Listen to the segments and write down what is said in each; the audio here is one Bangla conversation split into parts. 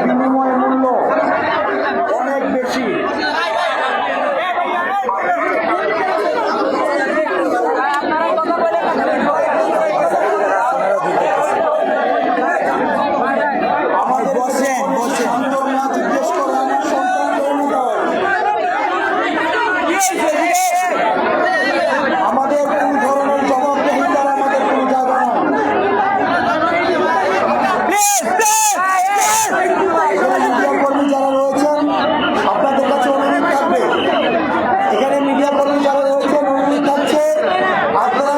বিনিময় মূল্য অনেক বেশি। আমাদের কোন ধরনের জবাবদিহিতার আমাদের কোনো জায়গা নাই। মিডিয়া কর্মী যারা রয়েছেন আপনাদের কাছে অনুরোধ থাকবে, এখানে মিডিয়া কর্মী যারা রয়েছেন অনুরোধ থাকছে আপনারা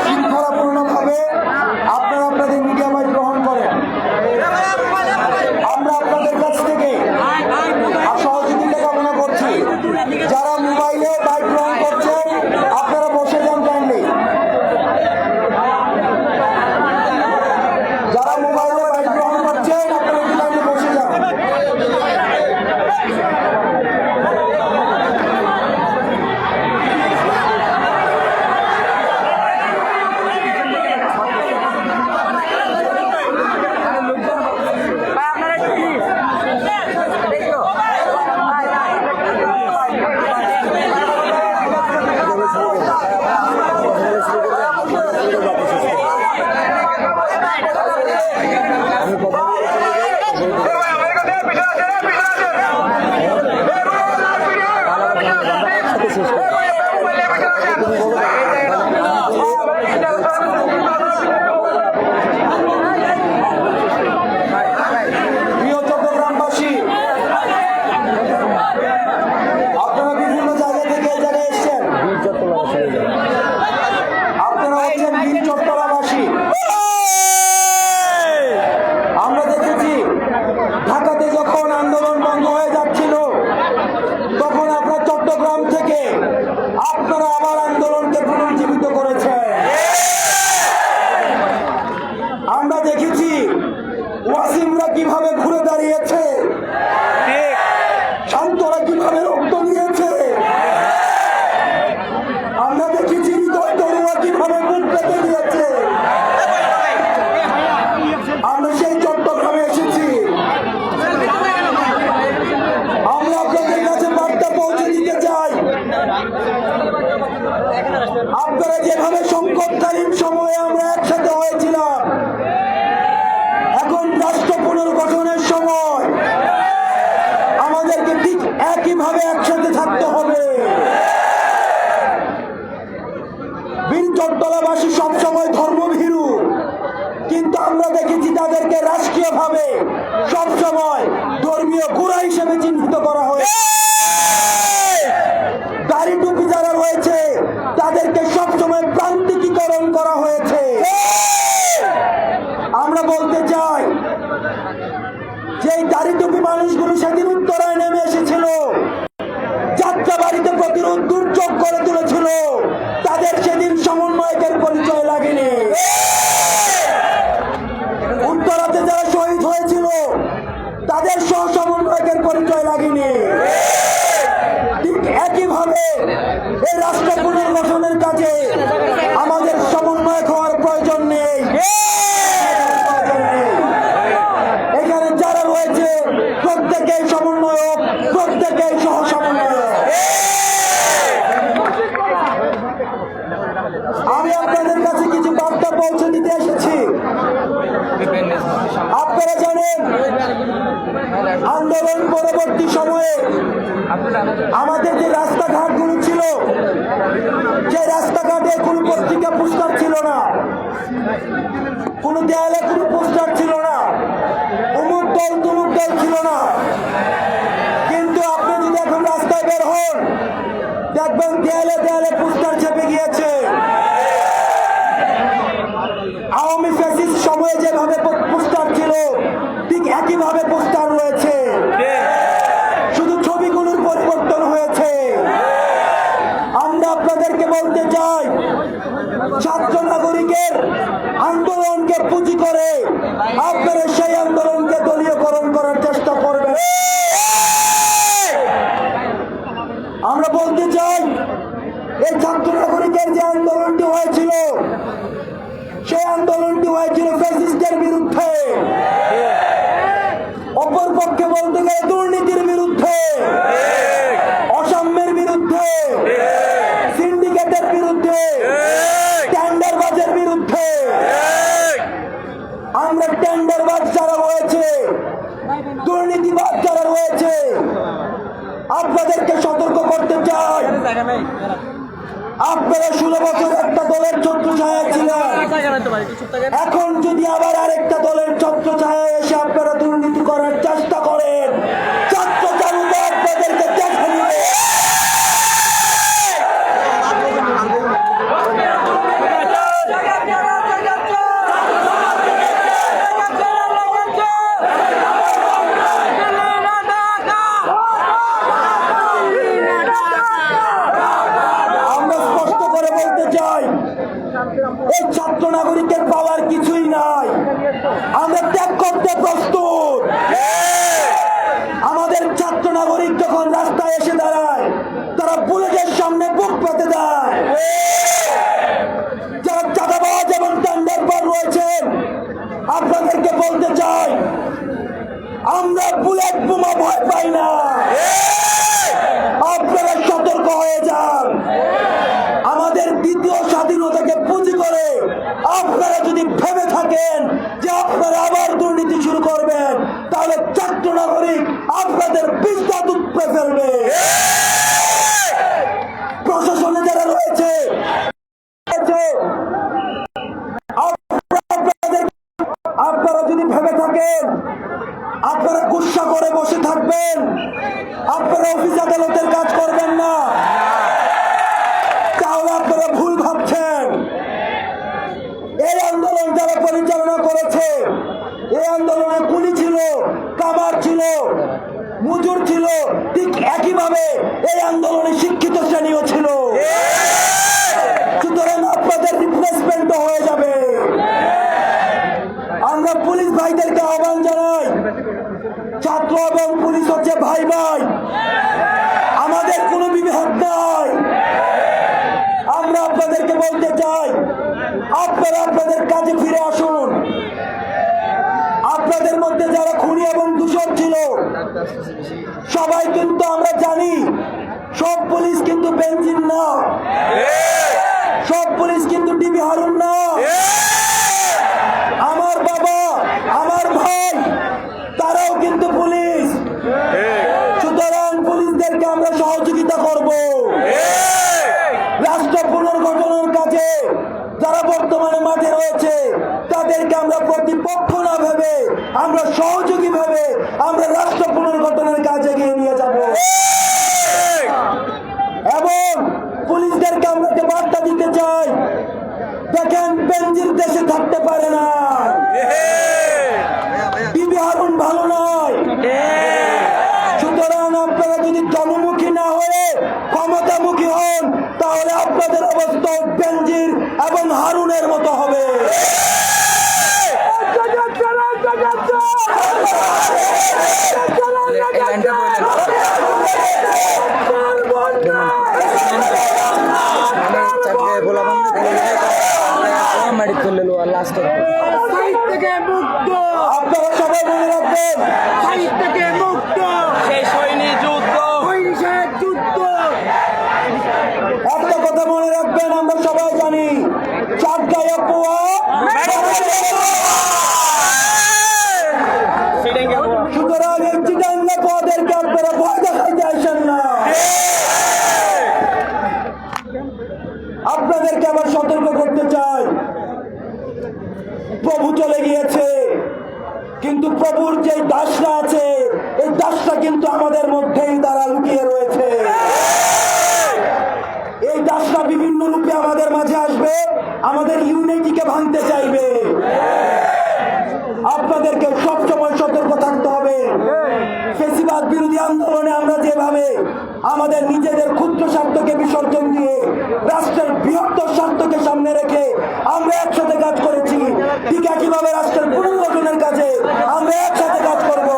শৃঙ্খলাপূর্ণভাবে আপনারা আপনাদের মিডিয়া মাইক গ্রহণ করেন। আমরা আপনাদের কাছ থেকে সহযোগিতা কামনা করছি। যারা মোবাইলে মাইক গ্রহণ করছেন আপনারা বসে যান কাইন্ডলি। যারা মোবাইলে মাইক গ্রহণ করছেন আপনারা কাইন্ডলি বসে যান। প্রিয় চট্টগ্রামবাসী, আপনারা বিভিন্ন জায়গা থেকে এই জায়গায় এসেছেন। আপনারা হচ্ছেন বীর চট্টগ্রামবাসী। আমরা দেখেছি ঢাকাতে যখন আন্দোলন বন্ধ হয়ে যাচ্ছিল তখন আপনার চট্টগ্রাম থেকে আপনারা আবার আন্দোলনকে পুনর্জীবিত করেছেন। আমরা দেখেছি ওয়াসিমরা কিভাবে ঘুরে দাঁড়িয়েছে, শান্তরা কিভাবে রক্ত নিয়েছে। আমরা দেখেছি হৃদয় তরুণরা কিভাবে মুখ পেতে দিয়েছে। আমরা সেই চট্টগ্রামে এসেছি। আমরা আপনাদের কাছে বার্তা পৌঁছে দিতে চাই, আপনারা যেভাবে সংকটকালীন সময়ে আমরা একসাথে হয়েছিলাম, এখন রাষ্ট্র পুনর্গঠনের সময় আমাদেরকে ঠিক একইভাবে একসাথে থাকতে হবে। বীর চট্টগ্রামবাসী সবসময় ধর্মভীরু, কিন্তু আমরা দেখেছি তাদেরকে রাষ্ট্রীয়ভাবে সবসময় ধর্মীয় গোঁড়া হিসেবে চিহ্নিত করা হয়েছে। দাড়ি টুপি যারা রয়েছে তাদেরকে সবসময় প্রান্তিকীকরণ করা হয়েছে। আমরা বলতে চাই যে দাড়ি টুপি মানুষগুলো সেদিন উত্তরায় নেমে এসেছিল, যাত্রাবাড়িতে প্রতিরোধ দুর্যোগ করে তুলেছিল, তাদের সেদিন সমন্বয়কের পরিচয় লাগেনি। উত্তরাতে যারা শহীদ হয়েছিল তাদের সহ সমন্বয়কের পরিচয় লাগেনি। ঠিক একইভাবে এই রাষ্ট্র পুনর্গঠনের কাজে আমাদের সমন্বয়ক হওয়ার প্রয়োজন নেই। এখানে যারা রয়েছে প্রত্যেকেই সমন্বয়ক, প্রত্যেকেই সহ সমন্বয়ক। আমি আপনাদের কাছে কিছু বার্তা পৌঁছে দিতে এসেছি। আপনারা জানেন আন্দোলন পরবর্তী সময়ে আমাদের যে রাস্তাঘাটগুলো ছিল, সেই রাস্তাঘাটে কোনো পত্রিকা পোস্টার ছিল না, কোনো দেয়ালে কোনো পোস্টার ছিল না, অমুক দল তমুক দল ছিল না। কিন্তু আপনি যদি এখন রাস্তায় বের হন দেখবেন দেয়ালে দেয়ালে পোস্টার চেপে গিয়েছে। আওয়ামী ফ্যাসিস্ট সময়ে যেভাবে পোস্টার ছিল ঠিক একইভাবে পোস্টার রয়েছে, শুধু ছবিগুলোর পরিবর্তন হয়েছে। আমরা আপনাদেরকে বলতে চাই, ছাত্র নাগরিকের আন্দোলনকে পুঁজি করে আপনারা সেই আন্দোলনকে দলীয়করণ করার চেষ্টা করবেন। আমরা বলতে চাই, এই ছাত্র নাগরিকের যে আন্দোলনটি হয়েছিল সেই আন্দোলনটি হয়েছিল ফ্যাসিস্টের বিরুদ্ধে। অপর অপর পক্ষে বলতে গেলে দুর্নীতির বিরুদ্ধে, অসাম্যের বিরুদ্ধে, সিন্ডিকেটের বিরুদ্ধে, টেন্ডারবাজের বিরুদ্ধে। আমরা টেন্ডারবাজ যারা রয়েছে, দুর্নীতিবাজ যারা রয়েছে, আপনাদেরকে সতর্ক করতে চাই। আপনারা 16 বছর একটা দলের ছত্রছায়া ছিলেন, এখন যদি আবার আরেকটা দলের ছত্রছায়ায় এসে আপনারা দুর্নীতি করার চেষ্টা করেন, ছাত্র জনতা আপনাদেরকে দেখে নিবে। এই ছাত্র নাগরিকের পাওয়ার কিছুই নাই, আমরা ত্যাগ করতে প্রস্তুত। আমাদের ছাত্র নাগরিক যখন রাস্তায় এসে দাঁড়ায়, তারা পুলিশের সামনে বুক পেতে দেয়। যারা চাঁদাবাজ এবং টেন্ডারবাজ রয়েছেন, আপনাদেরকে বলতে চাই, আমরা বুলেট বোমা ভয় পাই না। আপনারা সতর্ক হয়ে যান। আমাদের দ্বিতীয় স্বাধীনতাকে পুঁজি করে আপনারা যদি ভেবে থাকেন যে আপনারা আবার দুর্নীতি শুরু করবেন, তাহলে ছাত্র নাগরিক আপনাদের বিদ্যা উপড়ে ফেলবে। প্রশাসনে যারা রয়েছে, আপনারা যদি ভেবে থাকেন আপনারা গুসা করে বসে থাকবেন, আপনারা অফিস আদালতের কাজ করবেন না, তাহলে আপনারা ভুল ভাবছেন। এই আন্দোলন যারা পরিচালনা করেছে, এই আন্দোলনে কুলি ছিল, কামার ছিল, মজুর ছিল, ঠিক একইভাবে এই আন্দোলনে শিক্ষিত শ্রেণীও ছিল। সুতরাং আপনাদের রিপ্লেসমেন্ট হয়ে যাবে। আমরা পুলিশ ভাইদেরকে আহ্বান জানাই, ছাত্র এবং পুলিশ হচ্ছে ভাই ভাই, আমাদের কোনো বিভেদ নাই। আমরা আপনাদেরকে বলতে চাই, আপনারা আপনাদের কাজে ফিরে আসুন। আপনাদের মধ্যে যারা খুনি এবং দূষণ ছিল, সবাই কিন্তু আমরা জানি সব পুলিশ কিন্তু বেনজির না, সব পুলিশ কিন্তু ডিবি হারুন না। আমার বাবা, আমার ভাই, তারাও কিন্তু পুলিশ। সুতরাং পুলিশদেরকে আমরা সহযোগিতা করব। রাষ্ট্র পুনর্গঠনের কাজে যারা বর্তমানে মাঠে রয়েছে, তাদেরকে আমরা প্রতিপক্ষ না ভেবে, আমরা সহযোগী ভেবে আমরা রাষ্ট্র পুনর্গঠনের কাজে এগিয়ে নিয়ে যাব। এবং পুলিশদেরকে আমরা যে বার্তা দিতে চাই, দেখেন বেনজির দেশে থাকতে পারে না, ডিবি হারুন ভালো নয়। সুতরাং আপনারা যদি জনমুখী না হয়ে ক্ষমতামুখী হন, তাহলে আপনাদের অবস্থা বেনজির এবং হারুনের মতো হবে। আপনারা সবাই মনে রাখবেন, একটা কথা মনে রাখবেন, আমরা সবাই জানি চাটগাঁয়ে পোয়া। সুতরাং এই চিটাঙ্গা পোয়াদেরকে আপনারা ভয় দেখাইতে আসেন না। আপনাদেরকে আবার সতর্ক করতে চাই, প্রভু চলে গিয়েছে, কিন্তু প্রভুর যে দাসরা আছে, এই দাসরা কিন্তু আমাদের মধ্যেই তারা লুকিয়ে রয়েছে। এই দাসরা বিভিন্ন রূপে আমাদের মাঝে আসবে, আমাদের ইউনিটিকে ভাঙতে চাইবে। আপনাদেরকে সবসময় সতর্ক থাকতে হবে। ফ্যাসিবাদ বিরোধী আন্দোলনে আমরা যেভাবে আমাদের নিজেদের ক্ষুদ্র স্বার্থকে বিসর্জন দিয়ে রাষ্ট্রের বৃহত্তর স্বার্থকে সামনে রেখে আমরা একসাথে কাজ করেছি, ঠিক একইভাবে রাষ্ট্রের পুনর্গঠনের কাজে আমরা একসাথে কাজ করব।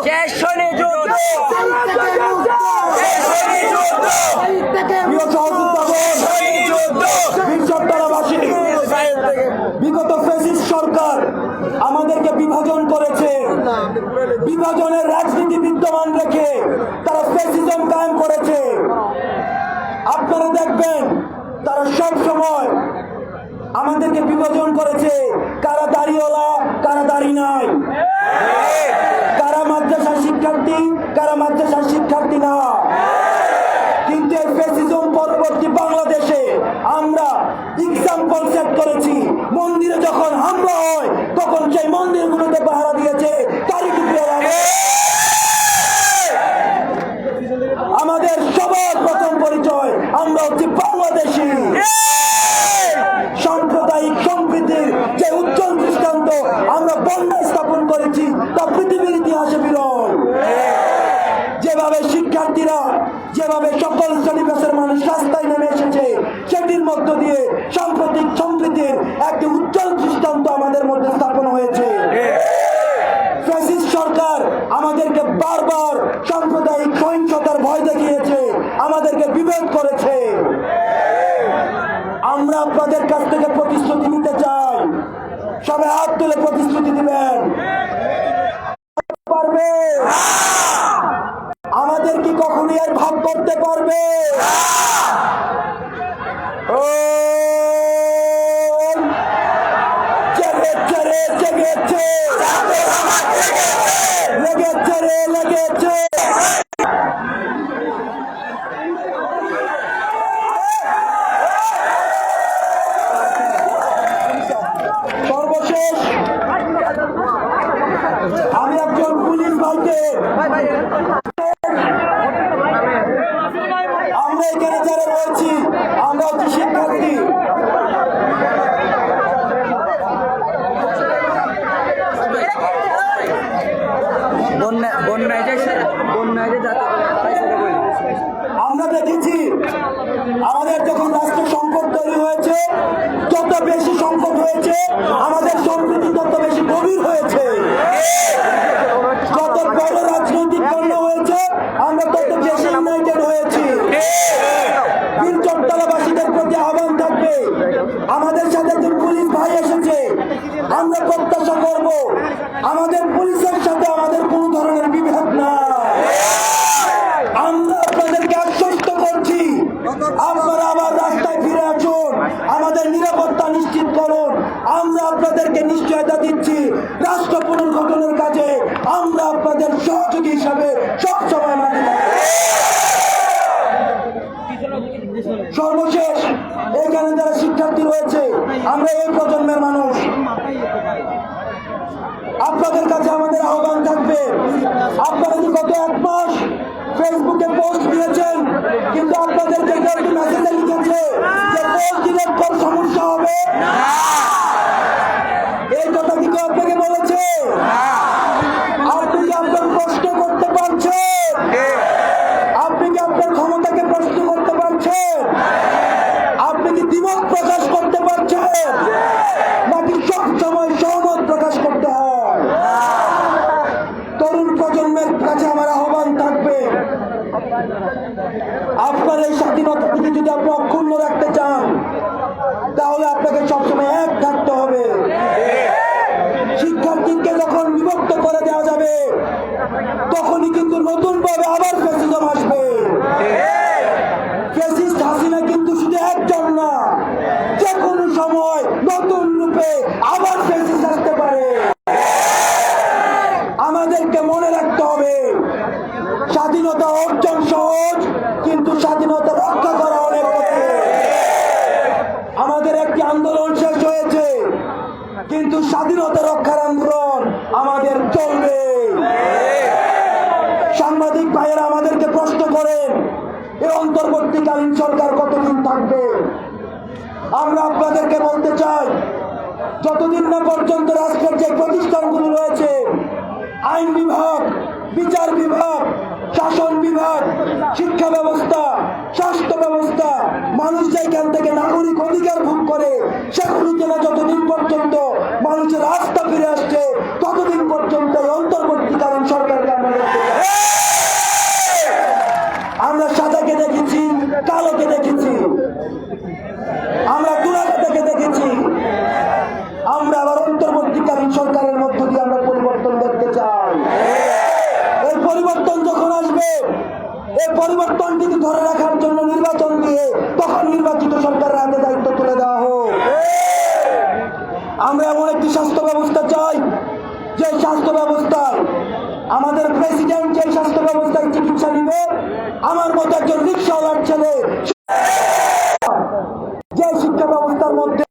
শেষ হয়নি যুদ্ধ। প্রিয় সহযোদ্ধাগণ, বীরচট্টলাবাসী, বিগত ফ্যাসিস্ট সরকার আমাদেরকে বিভাজন করেছে। বিভাজনের রাজনীতি বিদ্যমান রেখে তারা ফ্যাসিজম কায়েম করেছে। আপনারা দেখবেন তারা সব সময় আমাদেরকে বিভাজন করেছে, কারা দাড়িওয়ালা, কারা দাড়ি নাই, কারা মাদ্রাসার শিক্ষার্থী, কারা মাদ্রাসার শিক্ষার্থী না। কিন্তু এই ফ্যাসিজম পরবর্তী বাংলাদেশে আমরা এক্সাম্পল সেট করেছি। মন্দিরে যখন হামলা হয় তখন সেই মন্দিরগুলোতে পাহারা দিয়েছে কারিগরিরা। আমাদের সবার প্রথম পরিচয়, আমরা হচ্ছে বাংলাদেশী। সাম্প্রদায়িক সম্প্রীতির যে উজ্জ্বল দৃষ্টান্ত আমরা বন্যায় স্থাপন করেছি তা পৃথিবীর ইতিহাসে বিরল। যেভাবে শিক্ষার্থীরা, যেভাবে সকল শ্রেণীপেশার মানুষ রাস্তায় নেমে এসেছে, সেটির মধ্য দিয়ে সাম্প্রতিক সম্প্রীতির একটি উজ্জ্বল দৃষ্টান্ত আমাদের মধ্যে স্থাপন হয়েছে। ফ্যাসিস্ট সরকার আমাদেরকে বারবার সাম্প্রদায়িক সহিংসতার ভয় দেখিয়েছে, আমাদেরকে বিভেদ করেছে। আমরা আপনাদের কাছ থেকে প্রতিশ্রুতি নিতে চাই, সবাই হাত তুলে প্রতিশ্রুতি দিবেন। পারবে আমাদের কি কখনই আর ভাগ করতে পারবে? জেগেছে রে, জেগেছে, লেগেছে রে, লেগেছে। সর্বশেষ আমি একজন পুলিশ ভাইকে, আমরা এখানে যারা রয়েছি আমরা হচ্ছে শিক্ষার্থী। আমরা দেখেছি আমাদের যখন রাষ্ট্র সংকট তৈরি হয়েছে, যত বেশি সংকট হয়েছে আমাদের সম্প্রীতি তত বেশি গভীর হয়েছে। যত বড় রাজনৈতিক বন্যা হয়েছে আমরা তত বেশি ইউনাইটেড হয়েছি। বীরচট্টলাবাসীদের প্রতি আহ্বান থাকবে, আমাদের সাথে যে পুলিশ ভাই এসেছে আমরা প্রত্যাশা করব আমাদের পুলিশের সাথে আমাদের কোনো ধরনের বিভেদ না। আমরা আপনাদেরকে আশ্বস্ত করছি আপনারা আবার রাস্তায় ফিরে আসুন, আমাদের নিরাপত্তা নিশ্চিত করুন। আমরা আপনাদেরকে নিশ্চয়তা দিচ্ছি রাষ্ট্র পুনর্গঠনের কাজে আমরা আপনাদের সহযোগী হিসাবে সবসময় মাঠে থাকব। সর্বশেষ এখানে যারা শিক্ষার্থী রয়েছে আমরা এই প্রজন্মের মানুষ, আপনাদের কাছে আমাদের আহ্বান থাকবে, আপনারা কি গত 1 মাস ফেসবুকে পোস্ট দিয়েছেন কিন্তু আপনাদেরকে একটি মেসেজে লিখেছে যে পোস্ট দিলে পর সমস্যা হবে, এই কথা কি আপনাকে বলেছে? আপনি কি আপনার প্রশ্ন করতে পারছেন? আপনি কি আপনার ক্ষমতাকে প্রশ্ন করতে পারছেন? আপনি কি দ্বিমত প্রকাশ করতে পারছেন নাকি সব সময় সহমত প্রকাশ করতে হয়? তরুণ প্রজন্মের কাছে আমার আহ্বান থাকবে, আপনার এই স্বাধীনতা থেকে যদি আপনি অক্ষুণ্ণ রাখতে চান তাহলে আপনাকে সবসময় এক থাকতে হবে। শিক্ষার্থীকে যখন বিভক্ত করে দেওয়া যাবে তখনই কিন্তু নতুন ভাবে আবার ফ্যাসিজম আসবে। ফ্যাসিস্ট হাসিনা কিন্তু শুধু একজন না, যে কোনো সময় নতুন রূপে আবার ফ্যাসিস্ট আসতে পারে। আমাদেরকে মনে রাখতে হবে স্বাধীনতা অর্জন সহজ কিন্তু স্বাধীনতা রক্ষা করা অনেক কঠিন। আমাদের একটি আন্দোলন শেষ হয়েছে কিন্তু স্বাধীনতা রক্ষার আন্দোলন আমাদের চলবে। সাংবাদিক ভাইয়েরা আমাদেরকে প্রশ্ন করেন এই অন্তর্বর্তীকালীন সরকার কতদিন থাকবে? আমরা আপনাদেরকে বলতে চাই যতদিন না পর্যন্ত রাষ্ট্রের যে প্রতিষ্ঠানগুলো রয়েছে, আইন বিভাগ, বিচার বিভাগ, শাসন বিভাগ, শিক্ষা ব্যবস্থা, স্বাস্থ্য ব্যবস্থা, মানুষ যেখান থেকে নাগরিক অধিকার ভোগ করে সেগুলিতে না যতদিন পর্যন্ত মানুষের আস্থা ফিরে আসছে ততদিন পর্যন্ত অন্তর্বর্তীকালীন সরকারকে আমরা সাদাকে দেখেছি কালোকে দেখেছি, আমরা দুরাচারকে দেখেছি। আমরা আবার অন্তর্বর্তীকালীন সরকারের মধ্য দিয়ে আমরা পরিবর্তন দেখতে চাই। এই পরিবর্তন যখন আসবে, এই পরিবর্তনটিকে ধরে রাখার জন্য নির্বাচন দিয়ে তখন নির্বাচিত সরকারের হাতে দায়িত্ব তুলে দেওয়া হোক। আমরা এমন একটি স্বাস্থ্য ব্যবস্থা চাই যে স্বাস্থ্য ব্যবস্থায় আমাদের প্রেসিডেন্ট যে স্বাস্থ্য ব্যবস্থায় চিকিৎসা নিবে, আমার মতো একজন রিক্সাওয়ালার ছেলে যে শিক্ষা ব্যবস্থার মধ্যে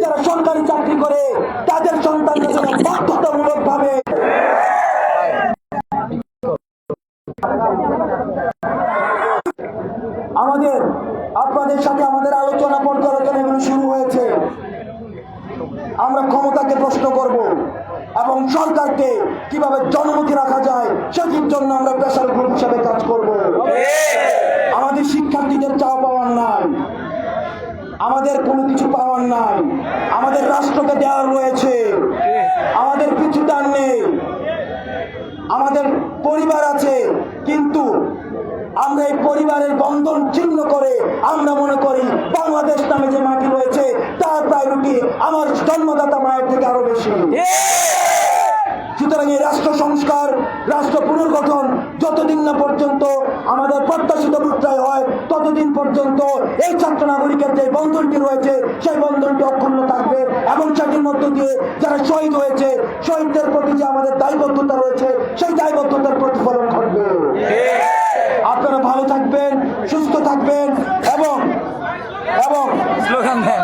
যারা সরকারি চাকরি করে তাদের সন্তানদের জন্য বাধ্যতামূলক ভাবে আমাদের আপনাদের সাথে আমাদের আলোচনা পর্যালোচনা এগুলো শুরু হয়েছে। আমরা ক্ষমতাকে প্রশ্ন করব এবং সরকারকে কিভাবে জনমুখী রাখা যায় সেটির জন্য আমরা প্রেসার গ্রুপ হিসাবে কাজ করব। আমাদের শিক্ষার্থীদের চাওয়া পাওয়ার নাই, আমাদের কোনো কিছু পাওয়ার নাই, আমাদের রাষ্ট্রকে দেওয়ার রয়েছে, আমাদের কিছু দান নেই, আমাদের পরিবার আছে, কিন্তু আমরা এই পরিবারের বন্ধন ছিন্ন করে আমরা মনে করি বাংলাদেশ নামে যে মাটি রয়েছে তার প্রায়োরিটি আমার জন্মদাতা মায়ের থেকে আরো বেশি। সুতরাং এই রাষ্ট্র সংস্কার, রাষ্ট্র পুনর্গঠন যতদিন না পর্যন্ত আমাদের প্রত্যাশিত মুদ্রায় হয় ততদিন পর্যন্ত এই ছাত্র নাগরিকের যে বন্ধনটি রয়েছে সেই বন্ধনটি অক্ষুণ্ণ থাকবে এবং সেটির মধ্য দিয়ে যারা শহীদ হয়েছে শহীদদের প্রতি যে আমাদের দায়বদ্ধতা রয়েছে সেই দায়বদ্ধতার প্রতিফলন ঘটবে। আপনারা ভালো থাকবেন, সুস্থ থাকবেন এবং স্লোগান দেন।